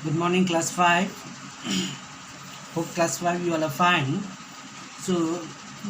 Good morning, class 5. Hope class 5 you all are fine. So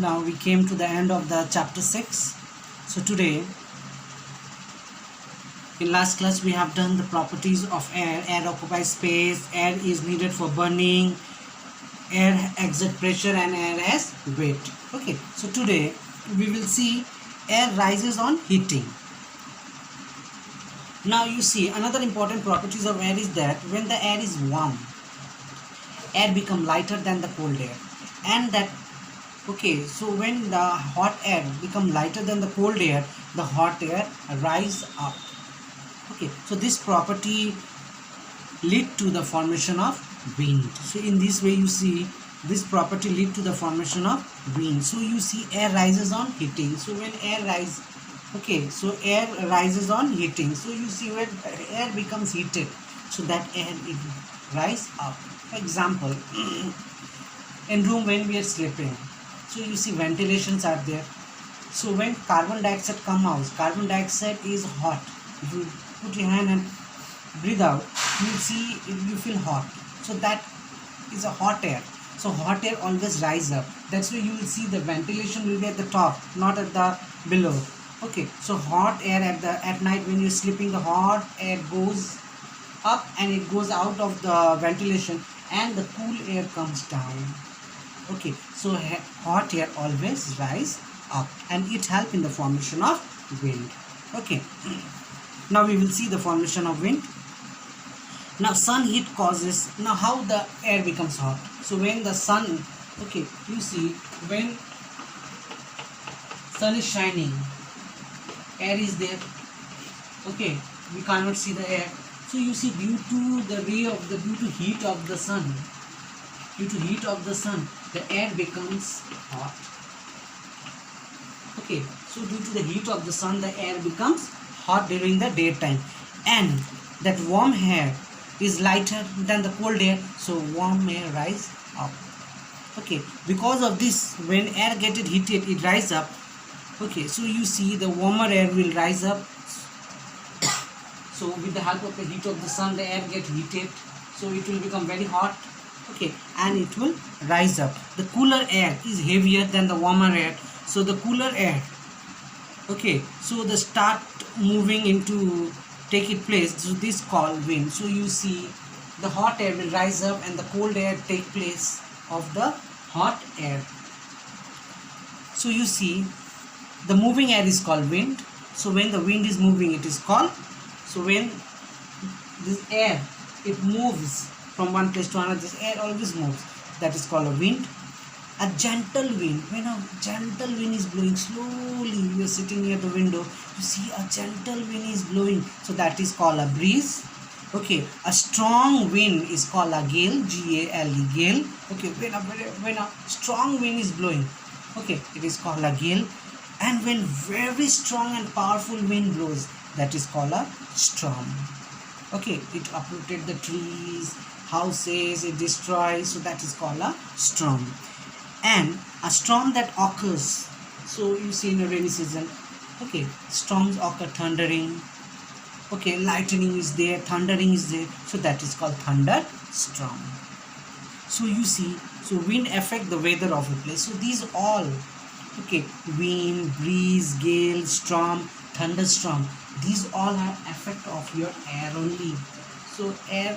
now we came to the end of the chapter 6. So today, in last class we have done the properties of air. Air occupies space, air is needed for burning, air exert pressure, and air has weight. Okay, so today we will see air rises on heating. Now you see another important properties of air is that when the air is warm, air become lighter than the cold air, and that okay, so when the hot air become lighter than the cold air, the hot air rise up. Okay, so this property lead to the formation of wind. So in this way you see this property lead to the formation of wind. So you see air rises on heating. So when air rise, okay, so air rises on heating. So you see when air becomes heated, so that air it rise up. For example, in room when we are sleeping, so you see ventilations are there. So when carbon dioxide come out, carbon dioxide is hot. If you put your hand and breathe out, you see you feel hot. So that is a hot air. So hot air always rise up. That's why you will see the ventilation will be at the top, not at the below. Okay, so hot air at night when you're sleeping, the hot air goes up and it goes out of the ventilation, and the cool air comes down. Okay, so hot air always rise up, and it helps in the formation of wind. Okay, now we will see the formation of wind. Now sun heat causes, now how the air becomes hot. So when the sun, okay, you see when sun is shining, air is there, okay, we cannot see the air. So you see due to the ray of the, due to heat of the sun, the air becomes hot. Okay, so due to the heat of the sun, the air becomes hot during the daytime, and that warm air is lighter than the cold air, so warm air rise up. Okay, because of this, when air get it heated, it rise up. Okay, so you see the warmer air will rise up. So with the help of the heat of the sun, the air get heated, so it will become very hot. Okay, and it will rise up. The cooler air is heavier than the warmer air, so the cooler air, okay, so the start moving into take it place, so this called wind. So you see the hot air will rise up and the cold air take place of the hot air. So you see the moving air is called wind. So when the wind is moving, it is called, so when this air it moves from one place to another, this air always moves, that is called a wind. A gentle wind, when a gentle wind is blowing slowly, you are sitting near the window, you see a gentle wind is blowing, so that is called a breeze. Okay, a strong wind is called a gale, G-A-L-E, gale. Okay, when a strong wind is blowing, okay, it is called a gale. And when very strong and powerful wind blows, that is called a storm. Okay, it uprooted the trees, houses, it destroys, so that is called a storm. And a storm that occurs, so you see in a rainy season, okay, storms occur, thundering, okay, lightning is there, thundering is there, so that is called thunderstorm. So you see, so wind affect the weather of a place. So these all, okay, wind, breeze, gale, storm, thunderstorm, these all are effect of your air only. So air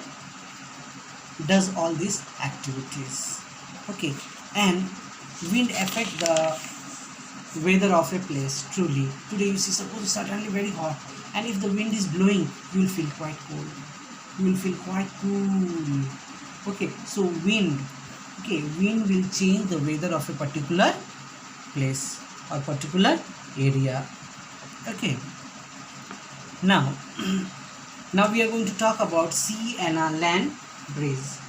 does all these activities. Okay, and wind affect the weather of a place. Truly, today you see suppose it's suddenly very hot, and if the wind is blowing, you will feel quite cold, you will feel quite cool. Okay, so wind, okay, wind will change the weather of a particular place or particular area. Okay, now now we are going to talk about sea and a land breeze.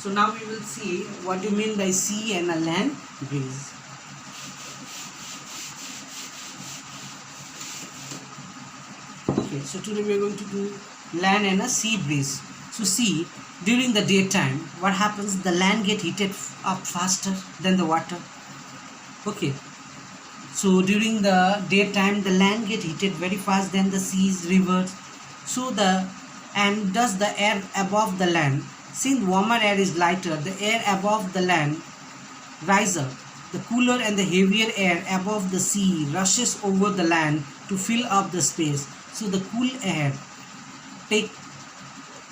So now we will see what do you mean by sea and a land breeze. Okay, so today we are going to do land and a sea breeze. So see, during the daytime, what happens? The land get heated up faster than the water. Okay, so during the daytime, the land get heated very fast than the seas, rivers. So the And does the air above the land, since warmer air is lighter, the air above the land rise up. The cooler and the heavier air above the sea rushes over the land to fill up the space. So the cool air take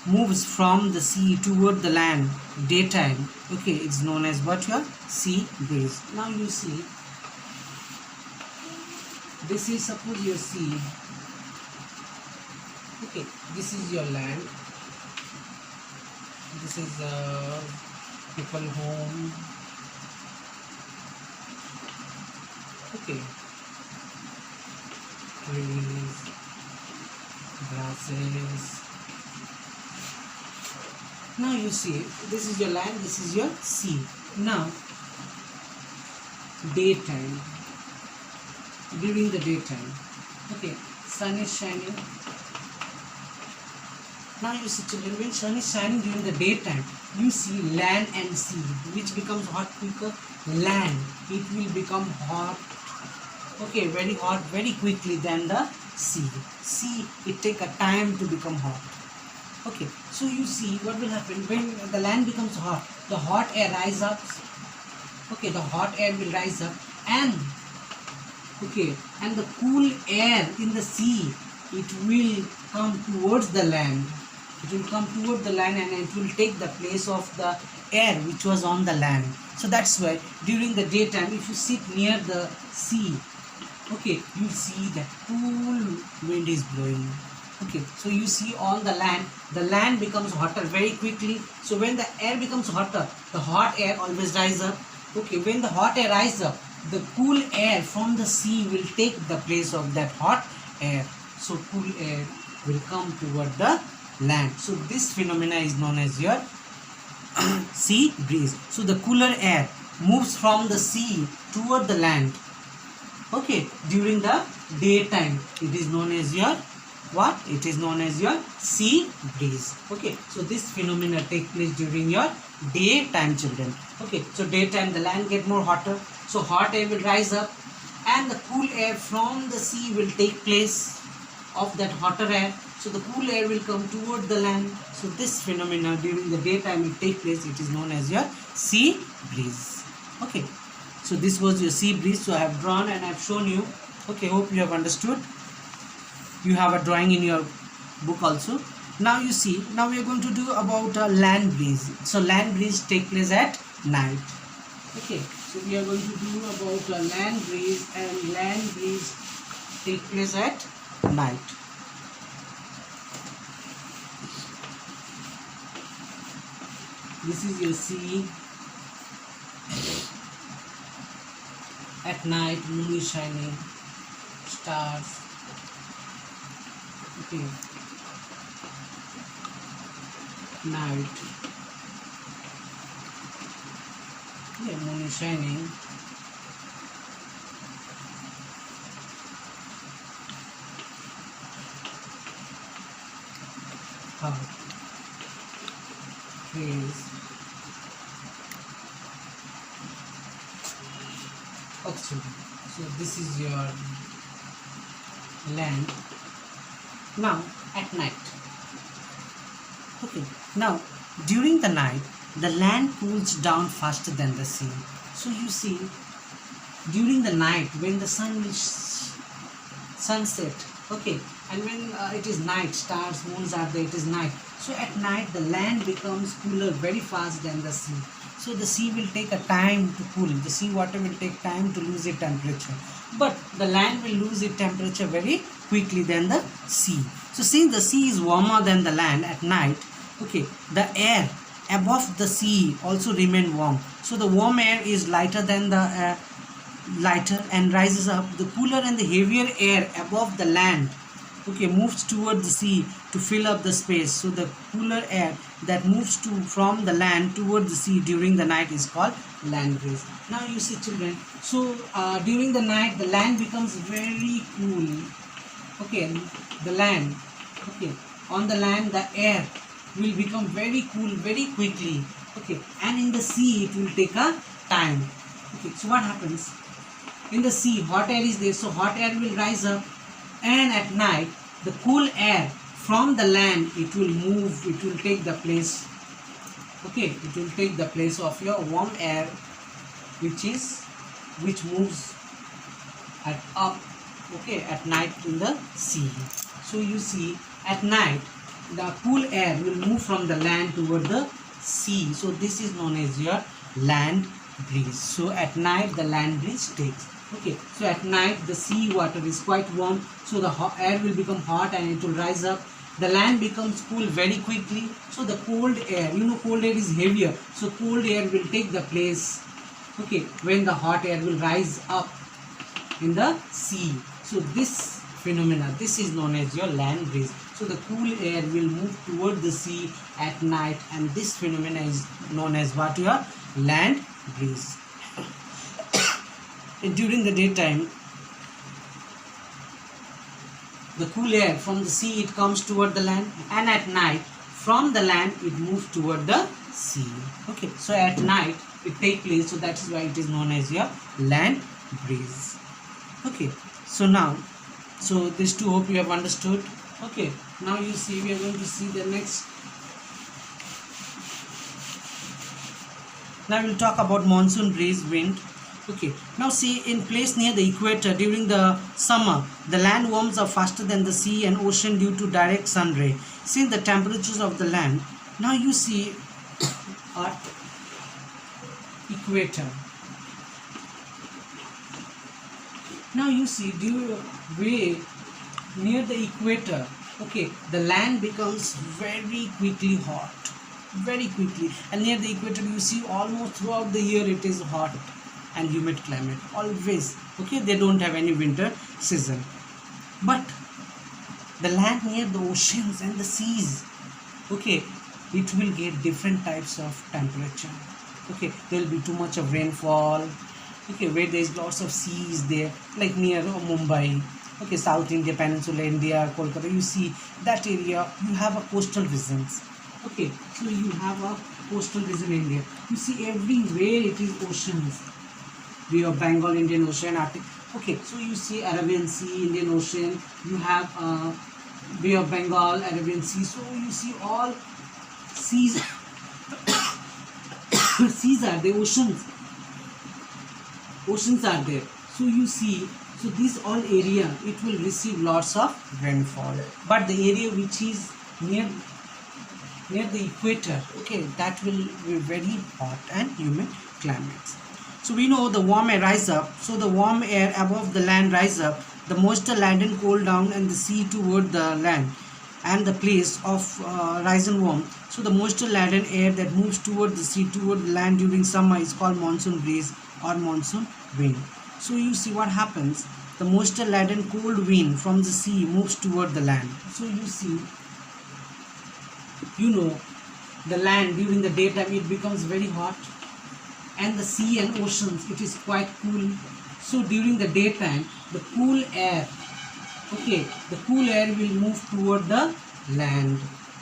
moves from the sea toward the land daytime. Okay, it's known as what, your sea breeze. Now you see, this is suppose your sea. Okay, this is your land. This is people home. Okay, trees, grasses. Now you see, this is your land, this is your sea. Now, daytime, during the daytime, okay, sun is shining. Now you see, children, when sun is shining during the daytime, you see land and sea. Which becomes hot quicker? Land. It will become hot, okay, very hot, very quickly than the sea. Sea, it take a time to become hot. Okay, so you see what will happen when the land becomes hot. The hot air rise up. Okay, the hot air will rise up, and okay, and the cool air in the sea, it will come towards the land. It will come toward the land, and it will take the place of the air which was on the land. So that's why during the daytime, if you sit near the sea, okay, you see that cool wind is blowing. Okay, so you see on the land becomes hotter very quickly. So when the air becomes hotter, the hot air always rise up. Okay, when the hot air rises up, the cool air from the sea will take the place of that hot air. So cool air will come toward the land. So this phenomena is known as your sea breeze. So the cooler air moves from the sea toward the land. Okay, during the daytime, it is known as your what? It is known as your sea breeze. Okay, so this phenomena take place during your daytime, children. Okay, so daytime the land get more hotter, so hot air will rise up, and the cool air from the sea will take place of that hotter air. So the cool air will come toward the land. So this phenomena during the daytime it take place. It is known as your sea breeze. Okay, so this was your sea breeze. So I have drawn and I have shown you. Okay, hope you have understood. You have a drawing in your book also. Now you see, now we are going to do about a land breeze. So land breeze take place at night. Okay, so we are going to do about a land breeze, and land breeze take place at night. This is your sea. At night, moon is shining, stars. Okay, night. Yeah, moon is shining. Cloud, trees, oxygen. So this is your land. Now at night. Okay, now during the night the land cools down faster than the sea. So you see, during the night when the sun will sunset, okay, and when it is night, stars, moons are there, it is night. So at night the land becomes cooler very fast than the sea. So the sea will take a time to cool. The sea water will take time to lose its temperature. But the land will lose its temperature very quickly than the sea. So since the sea is warmer than the land at night, okay, the air above the sea also remain warm. So the warm air is lighter than the lighter and rises up. The cooler and the heavier air above the land, okay, moves toward the sea to fill up the space. So the cooler air that moves from the land toward the sea during the night is called land breeze. Now you see, children, so during the night the land becomes very cool. Okay, the land, okay, on the land the air will become very cool very quickly. Okay, and in the sea it will take a time. Okay, so what happens in the sea? Hot air is there, so hot air will rise up, and at night the cool air from the land it will move, it will take the place, okay, it will take the place of your warm air which moves at up, okay, at night in the sea. So you see, at night the cool air will move from the land toward the sea. So this is known as your land breeze. So at night the land breeze takes. Okay, so at night the sea water is quite warm, so the air will become hot and it will rise up. The land becomes cool very quickly. So the cold air, you know, cold air is heavier, so cold air will take the place, okay, when the hot air will rise up in the sea. So this phenomena, this is known as your land breeze. So the cool air will move toward the sea at night, and this phenomena is known as what? Your land breeze. During the daytime, the cool air from the sea, it comes toward the land, and at night from the land it moves toward the sea. Okay, so at night it takes place, so that is why it is known as your land breeze. Okay, so now, so these two, hope you have understood. Okay, now you see, we are going to see the next. Now we will talk about monsoon breeze wind. Okay, now see, in place near the equator during the summer, the land warms up faster than the sea and ocean due to direct sun ray. Since the temperatures of the land, now you see at equator. Now you see, near the equator, okay, the land becomes very quickly hot, very quickly, and near the equator you see almost throughout the year it is hot and humid climate always. Okay, they don't have any winter season. But the land near the oceans and the seas, okay, it will get different types of temperature. Okay, there will be too much of rainfall, okay, where there is lots of seas there, like near Mumbai, okay, South India, Peninsula India, Kolkata, you see that area, you have a coastal regions. Okay, so you have a coastal region in India, you see everywhere it is oceans. Bay of Bengal, Indian Ocean, Arctic. Okay, so you see Arabian Sea, Indian Ocean, you have Bay of Bengal, Arabian Sea. So you see all seas, seas are there, oceans are there. So you see, so this all area, it will receive lots of rainfall. But the area which is near the equator, okay, that will be very hot and humid climates. So we know the warm air rise up, so the warm air above the land rise up, the moisture land and cool down and the sea toward the land and the place of rise and warm. So the moisture laden air that moves toward the sea toward the land during summer is called monsoon breeze or monsoon wind. So you see what happens, the moisture laden cold wind from the sea moves toward the land. So you see, you know, the land during the daytime it becomes very hot, and the sea and oceans it is quite cool. So during the daytime the cool air, okay, the cool air will move toward the land.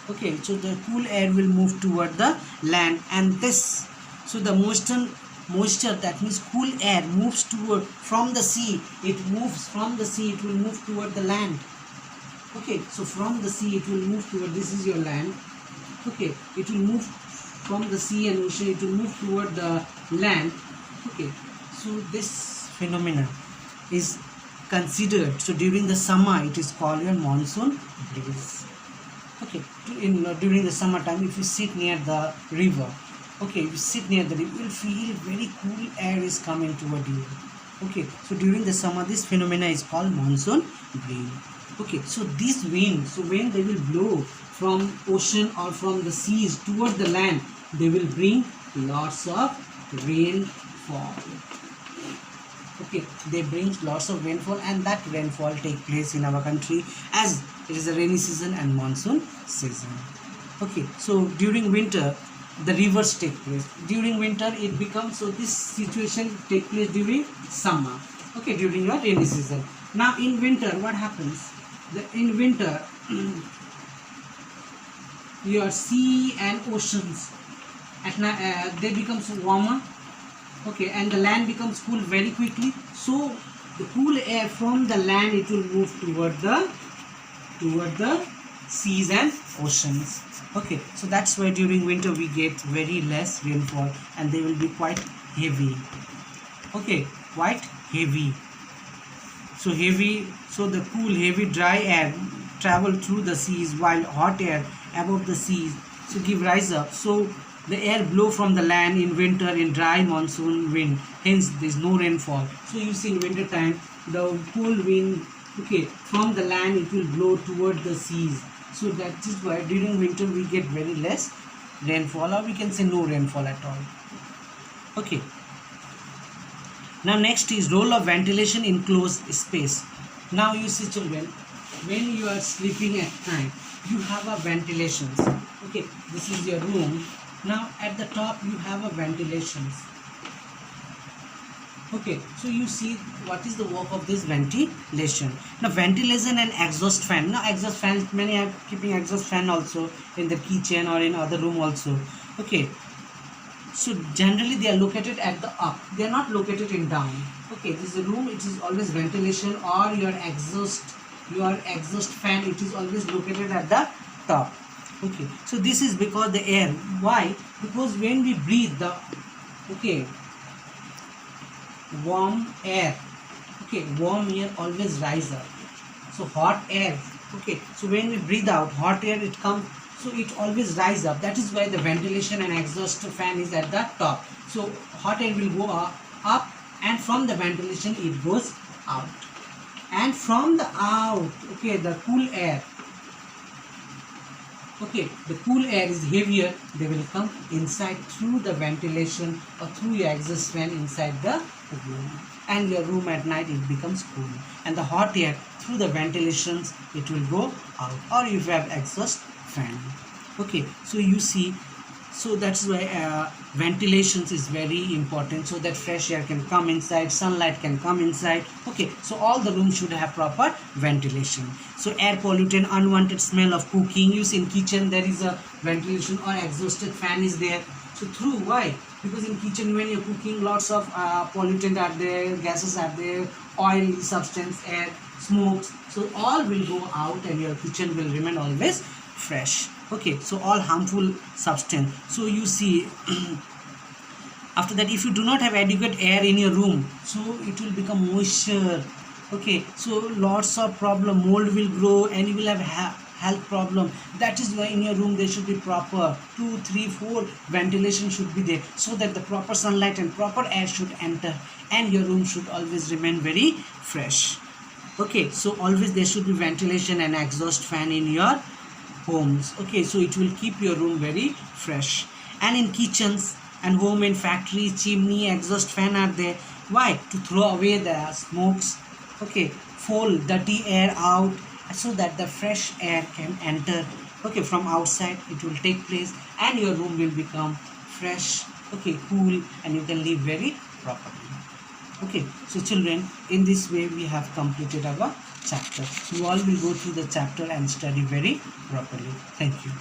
Okay, so the cool air will move toward the land, and this, so the moisture, that means cool air, moves toward from the sea, it moves from the sea, it will move toward the land. Okay, so from the sea it will move toward, this is your land. Okay, it will move from the sea and ocean, it will move toward the land. Okay, so this phenomena is considered, so during the summer it is called your monsoon breeze. Okay, during the summertime, if you sit near the river, okay, if you sit near the river, you will feel very cool air is coming toward you. Okay, so during the summer this phenomena is called monsoon breeze. Okay, so this wind, so when they will blow from ocean or from the seas toward the land, they will bring lots of rainfall. Okay, they bring lots of rainfall, and that rainfall take place in our country as it is a rainy season and monsoon season. Okay, so during winter the rivers take place. During winter it becomes, so this situation take place during summer. Okay, during your rainy season. Now in winter what happens? In winter your sea and oceans at night they become warmer. Okay, and the land becomes cool very quickly. So the cool air from the land it will move toward the seas and oceans. Okay, so that's why during winter we get very less rainfall, and they will be quite heavy. Okay, quite heavy. So heavy, so the cool heavy dry air travel through the seas, while hot air above the seas so give rise up. So the air blow from the land in winter in dry monsoon wind, hence there is no rainfall. So you see in winter time the cool wind, okay, from the land it will blow toward the seas. So that is why during winter we get very less rainfall, or we can say no rainfall at all. Okay. Now next is role of ventilation in closed space. Now you see children, when you are sleeping at night, you have a ventilations. Okay, this is your room. Now at the top you have a ventilations. Okay, so you see what is the work of this ventilation. Now ventilation and exhaust fan. Now exhaust fan, many are keeping exhaust fan also in the kitchen or in other room also. Okay, so generally they are located at the up, they are not located in down. Okay, this is a room, it is always ventilation, or your exhaust fan, it is always located at the top. Okay, so this is because the air, why? Because when we breathe the, okay, warm air, okay, warm air always rise up. So hot air, okay, so when we breathe out hot air, it comes, so it always rise up. That is why the ventilation and exhaust fan is at the top. So hot air will go up, and from the ventilation it goes out, and from the out, okay, the cool air, okay, the cool air is heavier, they will come inside through the ventilation or through your exhaust fan inside the room, and your room at night it becomes cool, and the hot air through the ventilations it will go out, or if you have exhaust fan. Okay, so you see, so that's why ventilations is very important, so that fresh air can come inside, sunlight can come inside. Okay, so all the rooms should have proper ventilation. So air pollutant, unwanted smell of cooking, you see in kitchen there is a ventilation or exhausted fan is there. So through, why? Because in kitchen when you're cooking, lots of pollutant are there, gases are there, oily substance, air, smokes, so all will go out and your kitchen will remain always fresh. Okay, so all harmful substance. So you see after that, if you do not have adequate air in your room, so it will become moisture. Okay, so lots of problem, mold will grow and you will have health problem. That is why in your room there should be proper 2, 3, 4 ventilation should be there, so that the proper sunlight and proper air should enter, and your room should always remain very fresh. Okay, so always there should be ventilation and exhaust fan in your homes. Okay, so it will keep your room very fresh. And in kitchens and home and factories, chimney, exhaust fan are there. Why? To throw away the smokes. Okay, fold dirty air out, so that the fresh air can enter. Okay, from outside it will take place, and your room will become fresh, okay, cool, and you can live very properly. Okay, so children, in this way we have completed our chapter. You all will go through the chapter and study very properly. Thank you.